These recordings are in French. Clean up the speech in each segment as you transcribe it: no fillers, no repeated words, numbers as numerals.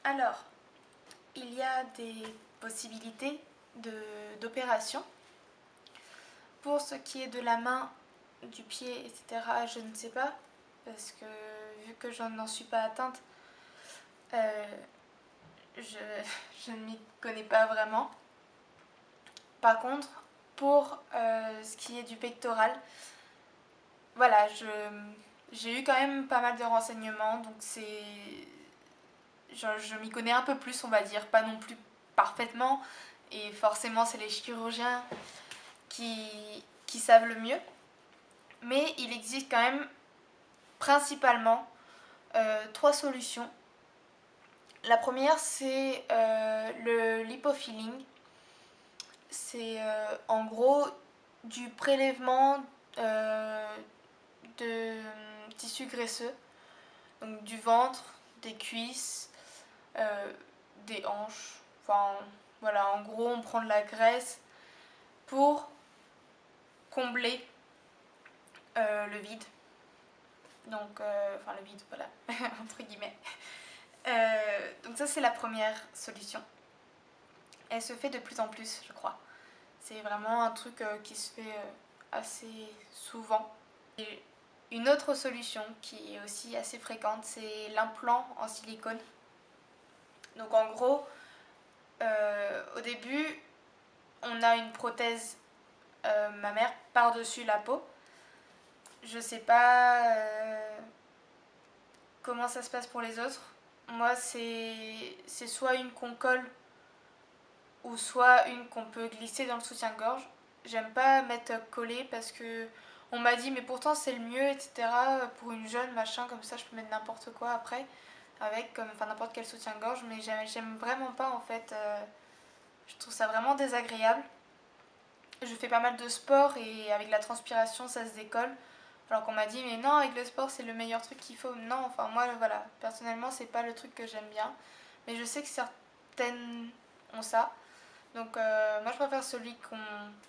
Alors, il y a des possibilités d'opération. Pour ce qui est de la main, du pied, etc., je ne sais pas, parce que vu que je n'en suis pas atteinte, euh, je, je ne m'y connais pas vraiment. Par contre, pour ce qui est du pectoral, voilà, j'ai eu quand même pas mal de renseignements, donc je m'y connais un peu plus, on va dire, pas non plus parfaitement, et forcément c'est les chirurgiens qui savent le mieux, mais il existe quand même principalement trois solutions. La première, c'est le lipofilling. C'est en gros du prélèvement de tissus graisseux, donc du ventre, des cuisses, des hanches. Enfin, voilà, en gros, on prend de la graisse pour combler le vide. Donc, enfin, le vide, voilà, entre guillemets. Donc, ça, c'est la première solution. Elle se fait de plus en plus, je crois. C'est vraiment un truc qui se fait assez souvent. Et une autre solution qui est aussi assez fréquente, c'est l'implant en silicone. Donc en gros, au début, on a une prothèse mammaire par-dessus la peau. Je sais pas comment ça se passe pour les autres. Moi, c'est soit une qu'on colle ou soit une qu'on peut glisser dans le soutien-gorge. J'aime pas mettre collé parce que on m'a dit mais pourtant c'est le mieux, etc. Pour une jeune machin comme ça je peux mettre n'importe quoi après avec comme enfin n'importe quel soutien-gorge, mais j'aime vraiment pas en fait. Je trouve ça vraiment désagréable. Je fais pas mal de sport et avec la transpiration ça se décolle. Alors qu'on m'a dit mais non, avec le sport c'est le meilleur truc qu'il faut. Non, enfin moi voilà, personnellement c'est pas le truc que j'aime bien, mais je sais que certaines ont ça. Donc moi je préfère celui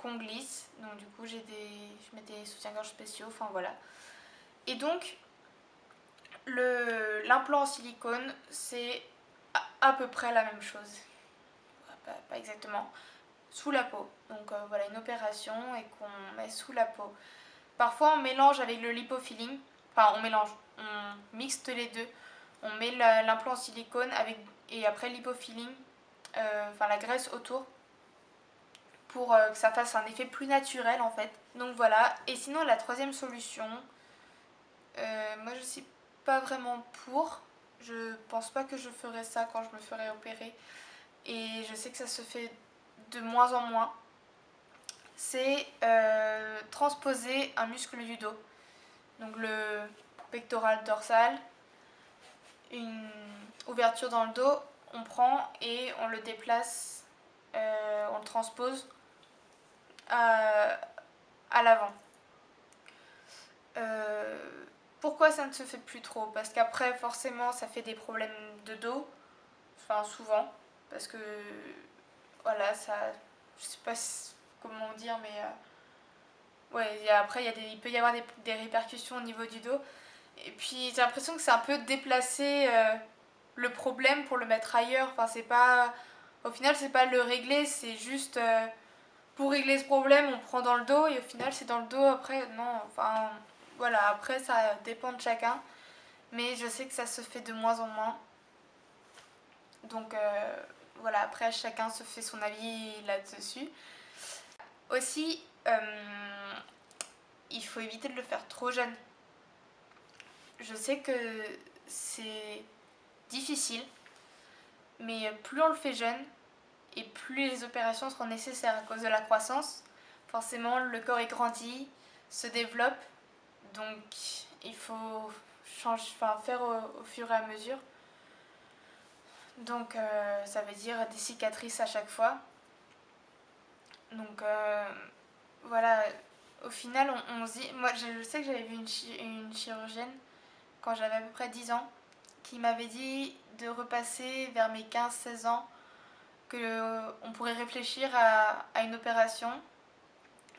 qu'on glisse. Donc du coup je mets des soutiens-gorge spéciaux, enfin voilà. Et donc l'implant en silicone c'est à peu près la même chose. Pas exactement. Sous la peau. Donc voilà une opération et qu'on met sous la peau. Parfois on mélange avec le lipofilling. Enfin on mélange, on mixte les deux. On met l'implant en silicone avec, et après le lipofilling, enfin la graisse autour pour que ça fasse un effet plus naturel en fait. Donc voilà. Et sinon la troisième solution, moi je suis pas vraiment pour. Je pense pas que je ferai ça quand je me ferai opérer. Et je sais que ça se fait de moins en moins. C'est transposer un muscle du dos. Donc le pectoral dorsal, une ouverture dans le dos, on prend et on le déplace, on le transpose à, à l'avant. Euh, Pourquoi ça ne se fait plus trop? Parce qu'après, forcément, ça fait des problèmes de dos, enfin souvent, parce que voilà, ça, je sais pas comment dire, mais ouais, après il peut y avoir des répercussions au niveau du dos. Et puis j'ai l'impression que c'est un peu déplacer le problème pour le mettre ailleurs. Enfin, c'est pas, au final, c'est pas le régler, c'est juste pour régler ce problème, on prend dans le dos et au final, c'est dans le dos après. Non, enfin, voilà, après, ça dépend de chacun. Mais je sais que ça se fait de moins en moins. Donc voilà, après, chacun se fait son avis là-dessus. Aussi, il faut éviter de le faire trop jeune. Je sais que c'est difficile, mais plus on le fait jeune, et plus les opérations seront nécessaires à cause de la croissance. Forcément, le corps est grandi, se développe, donc il faut faire au fur et à mesure. Donc ça veut dire des cicatrices à chaque fois. Donc voilà, au final on se dit, moi je sais que j'avais vu une chirurgienne quand j'avais à peu près 10 ans qui m'avait dit de repasser vers mes 15-16 ans, qu'on pourrait réfléchir à une opération.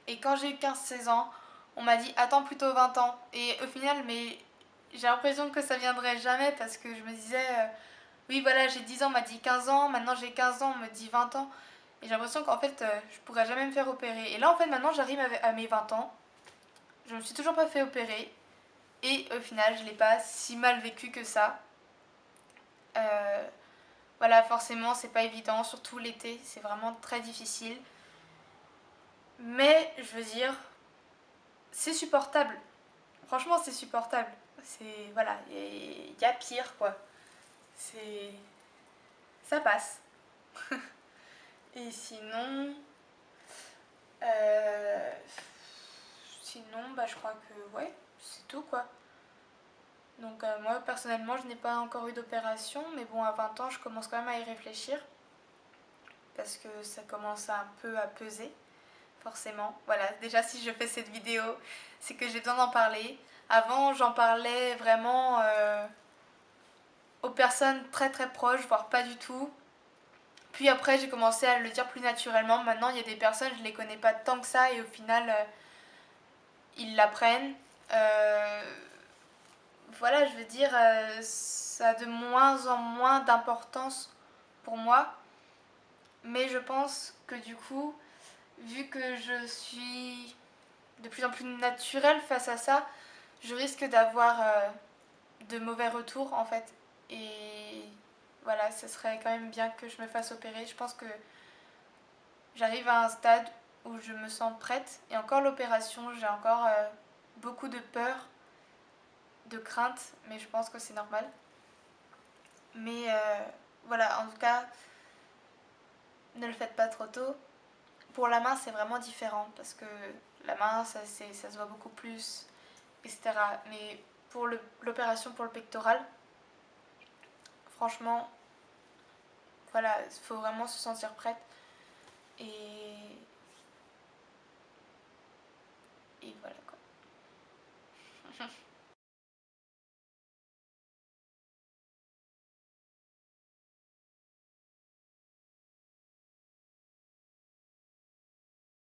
Et quand j'ai eu 15-16 ans, on m'a dit attends plutôt 20 ans. Et au final, mais j'ai l'impression que ça viendrait jamais parce que je me disais oui voilà, j'ai 10 ans, on m'a dit 15 ans, maintenant j'ai 15 ans, on me dit 20 ans. Et j'ai l'impression qu'en fait, je pourrais jamais me faire opérer. Et là, en fait, maintenant, j'arrive à mes 20 ans. Je me suis toujours pas fait opérer. Et au final, je l'ai pas si mal vécu que ça. Euh, voilà, forcément, c'est pas évident, surtout l'été, c'est vraiment très difficile. Mais, je veux dire, c'est supportable. Franchement, c'est supportable. C'est, voilà, il y a pire, quoi. C'est... Ça passe. Et sinon... euh, Sinon, bah, je crois que, ouais, c'est tout, quoi. Donc moi personnellement je n'ai pas encore eu d'opération, mais bon à 20 ans je commence quand même à y réfléchir parce que ça commence un peu à peser forcément. Voilà, déjà si je fais cette vidéo c'est que j'ai besoin d'en parler. Avant j'en parlais vraiment aux personnes très très proches, voire pas du tout. Puis après j'ai commencé à le dire plus naturellement. Maintenant il y a des personnes, je les connais pas tant que ça et au final ils l'apprennent. Euh, voilà, je veux dire, ça a de moins en moins d'importance pour moi. Mais je pense que du coup, vu que je suis de plus en plus naturelle face à ça, je risque d'avoir de mauvais retours en fait. Et voilà, ce serait quand même bien que je me fasse opérer. Je pense que j'arrive à un stade où je me sens prête. Et encore l'opération, j'ai encore beaucoup de peur, de crainte, mais je pense que c'est normal. Mais voilà, en tout cas, ne le faites pas trop tôt. Pour la main, c'est vraiment différent parce que la main, ça se voit beaucoup plus, etc. Mais pour l'opération pour le pectoral, franchement, voilà, il faut vraiment se sentir prête. Et, et voilà quoi.